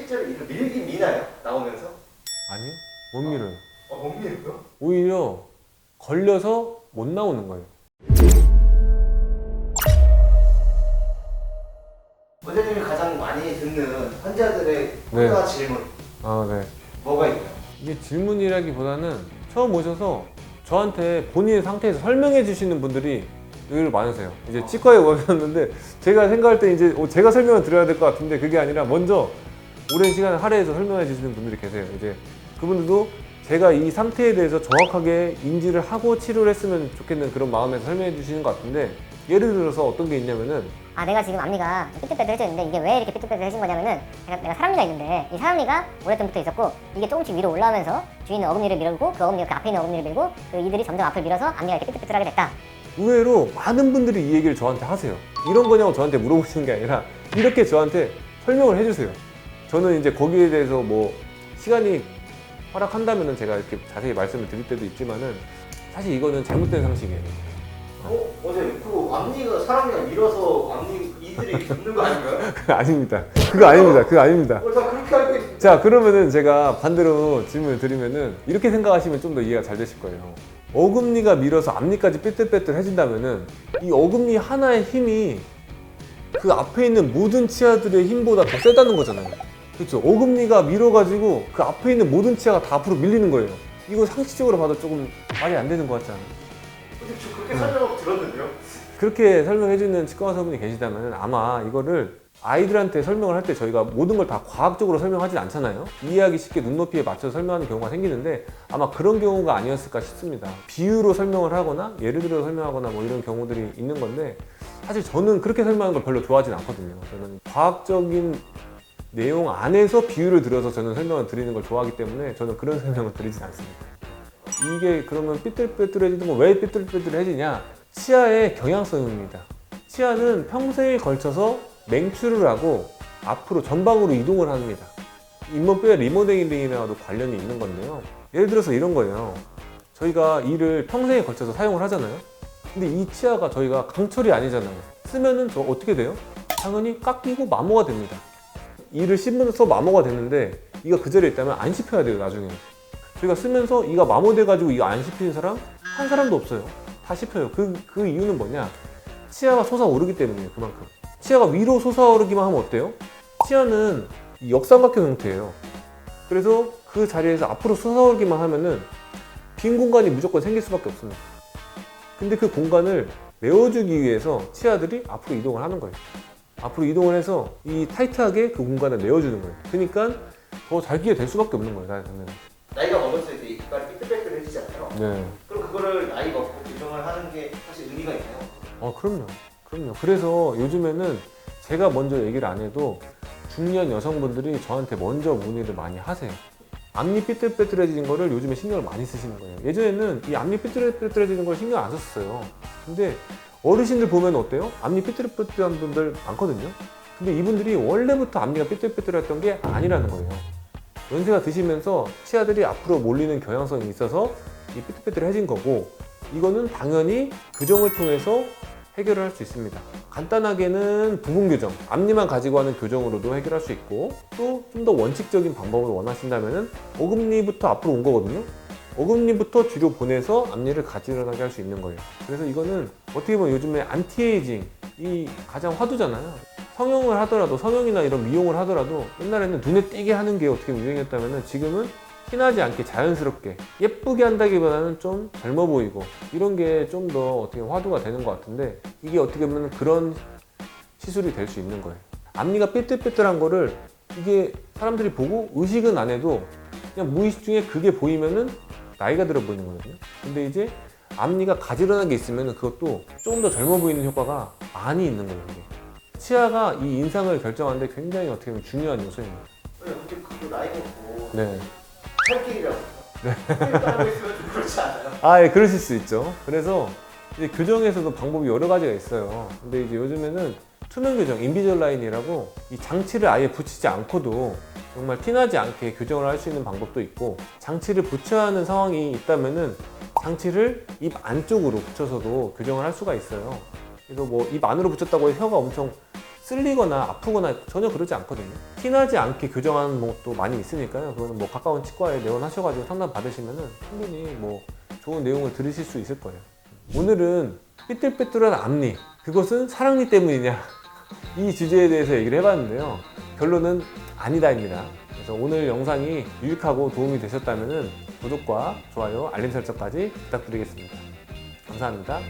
실제로 이를 밀긴 미나요? 나오면서? 아니요, 못 밀어요. 못 밀어요? 오히려 걸려서 못 나오는 거예요. 원장님이 가장 많이 듣는 환자들의 환자 질문 네. 뭐가 있나요? 이게 질문이라기보다는 처음 오셔서 저한테 본인의 상태에서 설명해 주시는 분들이 의외로 많으세요. 이제 치과에 오셨는데 제가 생각할 때 이제 제가 설명을 드려야 될 것 같은데 그게 아니라 먼저 오랜 시간을 할애해서 설명해 주시는 분들이 계세요. 이제 그분들도 제가 이 상태에 대해서 정확하게 인지를 하고 치료를 했으면 좋겠는 그런 마음에서 설명해 주시는 것 같은데, 예를 들어서 어떤 게 있냐면은 내가 지금 앞니가 삐뚤빼뚤해져 있는데 이게 왜 이렇게 삐뚤빼뚤해진 거냐면은 내가 사람니가 있는데 이 사람니가 오랫동부터 있었고 이게 조금씩 위로 올라오면서 뒤에 있는 어금니를 밀고 그 어금니가 그 앞에 있는 어금니를 밀고 그 이들이 점점 앞을 밀어서 앞니가 이렇게 삐뚤빼뚤하게 됐다. 의외로 많은 분들이 이 얘기를 저한테 하세요. 이런 거냐고 저한테 물어보시는 게 아니라 이렇게 저한테 설명을 해주세요. 저는 이제 거기에 대해서 뭐 시간이 허락한다면은 제가 이렇게 자세히 말씀을 드릴 때도 있지만은 사실 이거는 잘못된 상식이에요. 어제 그 앞니가 사람이가 밀어서 앞니 이들이 붙는 거 아닌가요? 아닙니다. 그거 아닙니다. 그거 아닙니다. 다 그렇게 알고 있는데. 자, 그러면은 제가 반대로 질문을 드리면은 이렇게 생각하시면 좀 더 이해가 잘 되실 거예요. 어금니가 밀어서 앞니까지 삐뚤빼뚤해진다면은 이 어금니 하나의 힘이 그 앞에 있는 모든 치아들의 힘보다 더 세다는 거잖아요. 그렇죠? 어금니가 밀어가지고 그 앞에 있는 모든 치아가 다 앞으로 밀리는 거예요. 이거 상식적으로 봐도 조금 말이 안 되는 것 같지 않아요? 근데 저 그렇게 설명하고 들었는데요? 그렇게 설명해주는 치과 의사분이 계시다면 아마 이거를 아이들한테 설명을 할 때 저희가 모든 걸 다 과학적으로 설명하진 않잖아요. 이해하기 쉽게 눈높이에 맞춰서 설명하는 경우가 생기는데 아마 그런 경우가 아니었을까 싶습니다. 비유로 설명을 하거나 예를 들어 설명하거나 뭐 이런 경우들이 있는 건데, 사실 저는 그렇게 설명하는 걸 별로 좋아하진 않거든요. 저는 과학적인 내용 안에서 비유를 들어서 저는 설명을 드리는 걸 좋아하기 때문에 저는 그런 설명을 드리진 않습니다. 이게 그러면 삐뚤빼뚤해지는 건 왜 삐뚤빼뚤해지냐? 치아의 경향성입니다. 치아는 평생에 걸쳐서 맹추를 하고 앞으로 전방으로 이동을 합니다. 잇몸뼈의 리모델링이랑도 관련이 있는 건데요. 예를 들어서 이런 거예요. 저희가 이를 평생에 걸쳐서 사용을 하잖아요. 근데 이 치아가 저희가 강철이 아니잖아요. 쓰면은 저 어떻게 돼요? 당연히 깎이고 마모가 됩니다. 이를 씹으면서 마모가 됐는데 이가 그 자리에 있다면 안 씹혀야 돼요, 나중에. 저희가 쓰면서 이가 마모돼가지고 이가 안 씹히는 사람 한 사람도 없어요. 다 씹혀요. 그 이유는 뭐냐? 치아가 솟아오르기 때문이에요. 그만큼. 치아가 위로 솟아오르기만 하면 어때요? 치아는 이 역삼각형 형태예요. 그래서 그 자리에서 앞으로 솟아오르기만 하면은 빈 공간이 무조건 생길 수밖에 없습니다. 근데 그 공간을 메워주기 위해서 치아들이 앞으로 이동을 하는 거예요. 앞으로 이동을 해서 이 타이트하게 그 공간을 메워주는 거예요. 그러니까 더 잘 끼게 될 수밖에 없는 거예요. 나이가 먹었을 때 이빨이 삐뚤빼뚤해지잖아요. 네. 그럼 그거를 나이 먹고 교정을 하는 게 사실 의미가 있나요? 그럼요. 그래서 요즘에는 제가 먼저 얘기를 안 해도 중년 여성분들이 저한테 먼저 문의를 많이 하세요. 앞니 삐뚤빼뚤해지는 거를 요즘에 신경을 많이 쓰시는 거예요. 예전에는 이 앞니 삐뚤빼뚤해지는 걸 신경 안 썼어요. 근데 어르신들 보면 어때요? 앞니 삐뚤빼뚤한 분들 많거든요. 근데 이분들이 원래부터 앞니가 삐뚤빼뚤했던 게 아니라는 거예요. 연세가 드시면서 치아들이 앞으로 몰리는 경향성이 있어서 이 삐뚤빼뚤해진 거고, 이거는 당연히 교정을 통해서 해결을 할 수 있습니다. 간단하게는 부분 교정, 앞니만 가지고 하는 교정으로도 해결할 수 있고, 또 좀 더 원칙적인 방법을 원하신다면 어금니부터 앞으로 온 거거든요. 어금니부터 뒤로 보내서 앞니를 가지런하게 할 수 있는 거예요. 그래서 이거는 어떻게 보면 요즘에 안티에이징이 가장 화두잖아요. 성형을 하더라도, 성형이나 이런 미용을 하더라도 옛날에는 눈에 띄게 하는 게 어떻게 유행했다면 지금은 티나지 않게 자연스럽게 예쁘게 한다기보다는 좀 젊어 보이고 이런 게 좀 더 어떻게 화두가 되는 것 같은데, 이게 어떻게 보면 그런 시술이 될 수 있는 거예요. 앞니가 삐뚤빼뚤한 거를 이게 사람들이 보고 의식은 안 해도 그냥 무의식 중에 그게 보이면은 나이가 들어 보이는 거거든요. 근데 이제 앞니가 가지런하게 있으면 그것도 조금 더 젊어 보이는 효과가 많이 있는 거예요. 이게. 치아가 이 인상을 결정하는데 굉장히 어떻게 보면 중요한 요소입니다. 근데 그거 나이 먹고 네. 살길이라고 따로 있으면 좀 그렇지 않아요? 예, 그러실 수 있죠. 그래서 이제 교정에서도 방법이 여러 가지가 있어요. 근데 이제 요즘에는 투명 교정, 인비절라인이라고 이 장치를 아예 붙이지 않고도 정말 티나지 않게 교정을 할 수 있는 방법도 있고, 장치를 붙여야 하는 상황이 있다면은 장치를 입 안쪽으로 붙여서도 교정을 할 수가 있어요. 그래서 뭐 입 안으로 붙였다고 해서 혀가 엄청 쓸리거나 아프거나 전혀 그러지 않거든요. 티나지 않게 교정하는 것도 많이 있으니까요. 그거는 뭐 가까운 치과에 내원하셔가지고 상담 받으시면은 충분히 뭐 좋은 내용을 들으실 수 있을 거예요. 오늘은 삐뚤빼뚤한 앞니, 그것은 사랑니 때문이냐? 이 주제에 대해서 얘기를 해봤는데요. 결론은 아니다입니다. 그래서 오늘 영상이 유익하고 도움이 되셨다면 구독과 좋아요, 알림 설정까지 부탁드리겠습니다. 감사합니다.